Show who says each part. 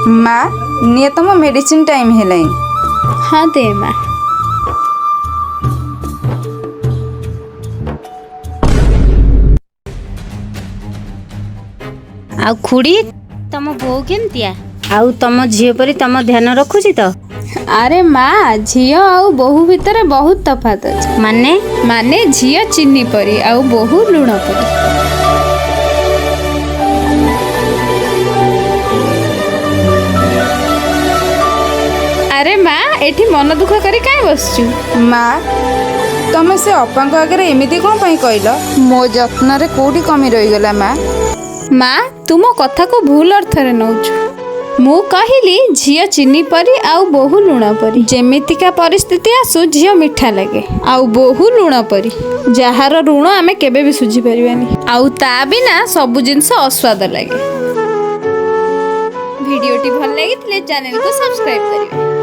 Speaker 1: माँ निये तुम मेडिसिन टाइम है।
Speaker 2: हाँ दे माँ।
Speaker 3: आउ खुड़ी तम बो केमतिया आउ तम झील परी तम ध्यान रखुची तो
Speaker 2: अरे माँ झील आउ बोहू भितर बहुत तफात अछि।
Speaker 3: माने
Speaker 2: माने झील चीनी परी आउ बोहू लुण परी। अरे माँ एठी मन दुख करी काहे बसचु।
Speaker 1: माँ तमे से अपा आगे एमती कौन कहल मो जत्न रे कोठी कमी रहीगला। माँ
Speaker 2: माँ तुम कथा को भूल अर्थ रे नौचु। मु कहली झील चीनी परी आउ बोहू लुण परी। जेमितिका परिस्थिति आसु झील मिठा लगे आउ बोहू लुण परी। जहार ऋण आमे केबे भी सुझी परिबानी आउ ता बिना सबु जिंस अस्वाद लगे। वीडियोटी भल लागिथिले चैनल को सब्सक्राइब करिवे।